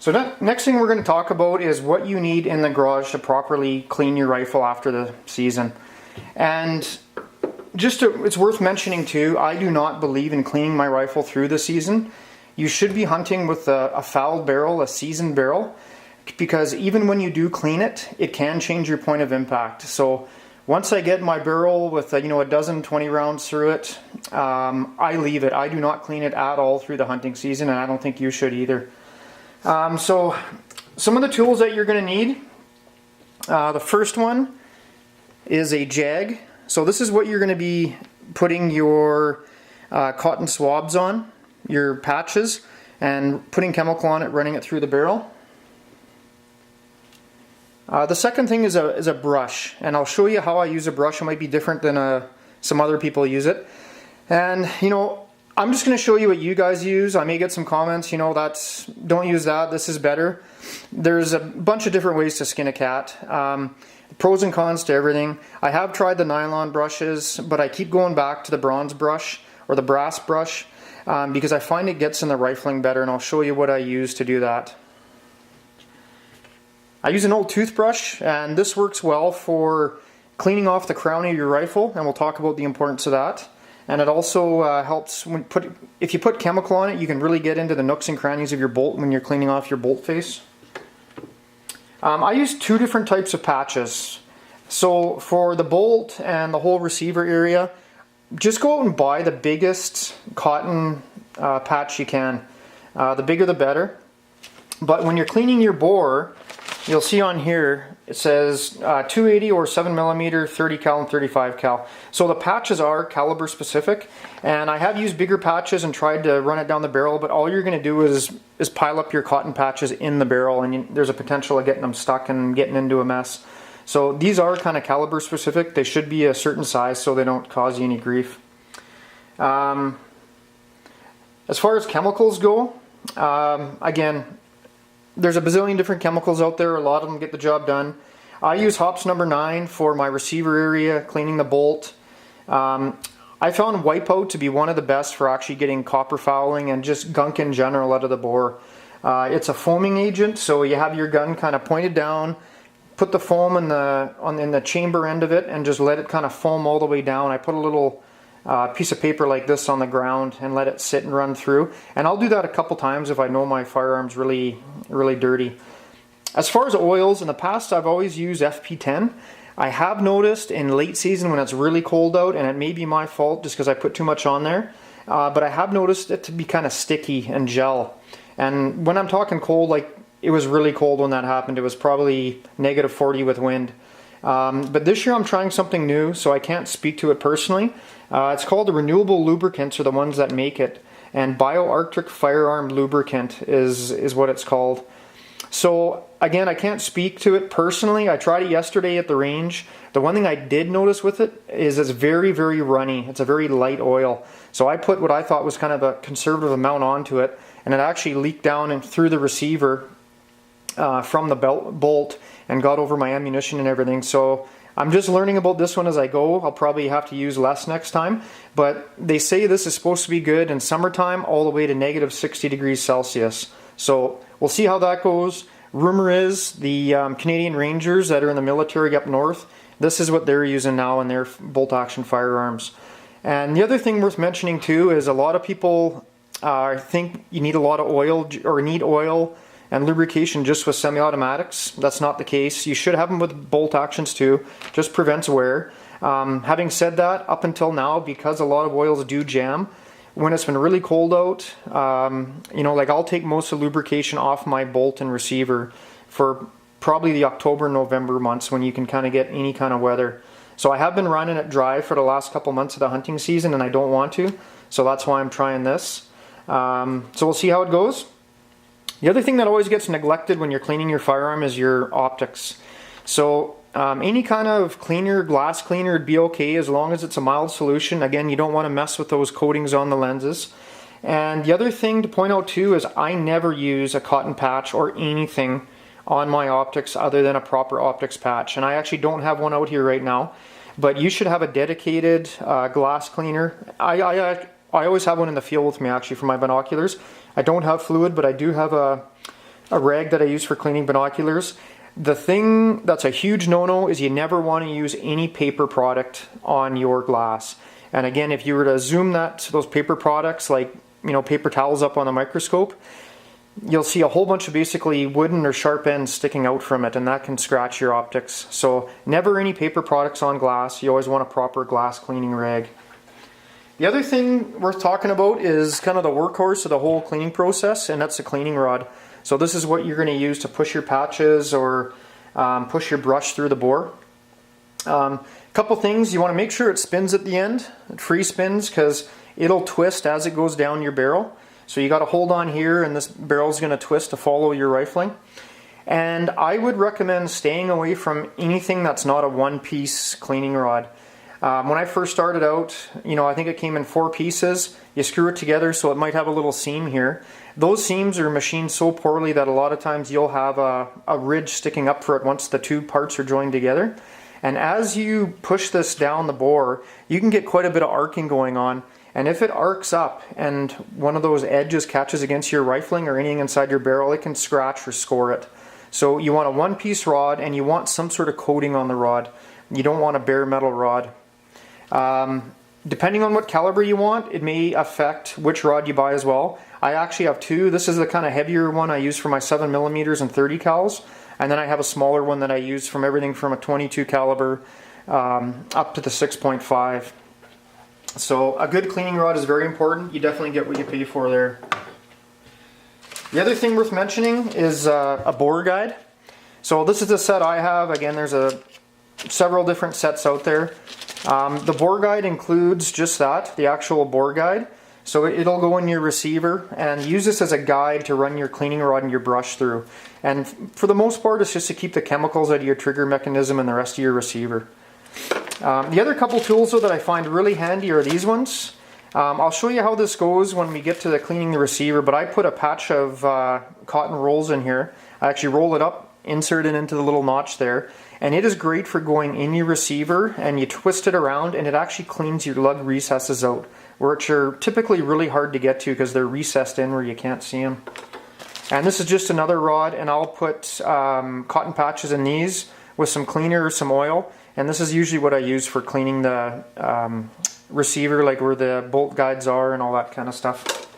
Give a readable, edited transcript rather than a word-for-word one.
So next thing we're going to talk about is what you need in the garage to properly clean your rifle after the season. And it's worth mentioning too, I do not believe in cleaning my rifle through the season. You should be hunting with a fouled barrel, a seasoned barrel, because even when you do clean it, it can change your point of impact. So once I get my barrel with a dozen 20 rounds through it, I leave it. I do not clean it at all through the hunting season, and I don't think you should either. So some of the tools that you're going to need, the first one is a jag. So this is what you're going to be putting your cotton swabs on, your patches, and putting chemical on it, running it through the barrel. The second thing is a brush, and I'll show you how I use a brush. It might be different than some other people use it. And I'm just going to show you what you guys use. I may get some comments, don't use that, this is better. There's a bunch of different ways to skin a cat. Pros and cons to everything. I have tried the nylon brushes, but I keep going back to the bronze brush or the brass brush because I find it gets in the rifling better, and I'll show you what I use to do that. I use an old toothbrush, and this works well for cleaning off the crown of your rifle, and we'll talk about the importance of that. And it also helps if you put chemical on it, you can really get into the nooks and crannies of your bolt when you're cleaning off your bolt face. I use two different types of patches. So for the bolt and the whole receiver area, just go out and buy the biggest cotton patch you can. The bigger the better. But when you're cleaning your bore, you'll see on here it says 280 or 7mm, 30 cal and 35 cal. So the patches are caliber specific, and I have used bigger patches and tried to run it down the barrel, but all you're going to do is pile up your cotton patches in the barrel, and there's a potential of getting them stuck and getting into a mess. So these are kind of caliber specific. They should be a certain size so they don't cause you any grief. As far as chemicals go, again, there's a bazillion different chemicals out there. A lot of them get the job done. I use Hops number 9 for my receiver area, cleaning the bolt. I found Wipeout to be one of the best for actually getting copper fouling and just gunk in general out of the bore. It's a foaming agent, so you have your gun kind of pointed down, put the foam in the chamber end of it, and just let it kind of foam all the way down. I put a little piece of paper like this on the ground and let it sit and run through, and I'll do that a couple times if I know my firearm's really dirty. As far as oils, in the past I've always used FP10. I have noticed in late season when it's really cold out, and it may be my fault just because I put too much on there, but I have noticed it to be kind of sticky and gel. And when I'm talking cold, like it was really cold when that happened. It was probably -40 with wind. But this year I'm trying something new, so I can't speak to it personally. It's called the Renewable Lubricants are the ones that make it, and BioArctic Firearm Lubricant is what it's called. So again, I can't speak to it personally. I tried it yesterday at the range. The one thing I did notice with it is it's very, very runny. It's a very light oil. So I put what I thought was kind of a conservative amount onto it, and it actually leaked down and through the receiver from the bolt and got over my ammunition and everything. So I'm just learning about this one as I go. I'll probably have to use less next time, but they say this is supposed to be good in summertime all the way to -60 degrees Celsius. So we'll see how that goes. Rumor is the Canadian Rangers that are in the military up north, this is what they're using now in their bolt action firearms. And the other thing worth mentioning too is a lot of people think you need a lot of oil or need oil and lubrication just with semi-automatics. That's not the case. You should have them with bolt actions too. Just prevents wear. Having said that, up until now, because a lot of oils do jam, when it's been really cold out, like I'll take most of the lubrication off my bolt and receiver for probably the October, November months when you can kind of get any kind of weather. So I have been running it dry for the last couple months of the hunting season, and I don't want to. So that's why I'm trying this. So we'll see how it goes. The other thing that always gets neglected when you're cleaning your firearm is your optics. So any kind of cleaner, glass cleaner would be okay as long as it's a mild solution. Again, you don't want to mess with those coatings on the lenses. And the other thing to point out too is I never use a cotton patch or anything on my optics other than a proper optics patch. And I actually don't have one out here right now, but you should have a dedicated glass cleaner. I always have one in the field with me actually for my binoculars. I don't have fluid, but I do have a a rag that I use for cleaning binoculars. The thing that's a huge no-no is you never want to use any paper product on your glass. And again, if you were to zoom those paper products, like, you know, paper towels up on a microscope, you'll see a whole bunch of basically wooden or sharp ends sticking out from it, and that can scratch your optics. So never any paper products on glass. You always want a proper glass cleaning rag. The other thing worth talking about is kind of the workhorse of the whole cleaning process, and that's the cleaning rod. So this is what you're going to use to push your patches or push your brush through the bore. Couple things, you want to make sure it spins at the end. It free spins because it'll twist as it goes down your barrel. So you got to hold on here, and this barrel is going to twist to follow your rifling. And I would recommend staying away from anything that's not a one-piece cleaning rod. When I first started out, you know, I think it came in 4 pieces. You screw it together so it might have a little seam here. Those seams are machined so poorly that a lot of times you'll have a ridge sticking up for it once the 2 parts are joined together. And as you push this down the bore, you can get quite a bit of arcing going on. And if it arcs up and one of those edges catches against your rifling or anything inside your barrel, it can scratch or score it. So you want a one-piece rod, and you want some sort of coating on the rod. You don't want a bare metal rod. Depending on what caliber you want, it may affect which rod you buy as well. I actually have 2. This is the kind of heavier one I use for my 7mm and 30 cals, and then I have a smaller one that I use from everything from a 22 caliber up to the 6.5. So a good cleaning rod is very important. You definitely get what you pay for there. The other thing worth mentioning is a bore guide. So this is the set I have. Again, there's several different sets out there. The bore guide includes just that, the actual bore guide. So it'll go in your receiver, and use this as a guide to run your cleaning rod and your brush through. And for the most part, it's just to keep the chemicals out of your trigger mechanism and the rest of your receiver. The other couple tools though that I find really handy are these ones. I'll show you how this goes when we get to cleaning the receiver, but I put a patch of cotton rolls in here. I actually roll it up, insert it into the little notch there, and it is great for going in your receiver, and you twist it around and it actually cleans your lug recesses out, which are typically really hard to get to because they're recessed in where you can't see them. And this is just another rod, and I'll put cotton patches in these with some cleaner or some oil, and this is usually what I use for cleaning the receiver, like where the bolt guides are and all that kind of stuff.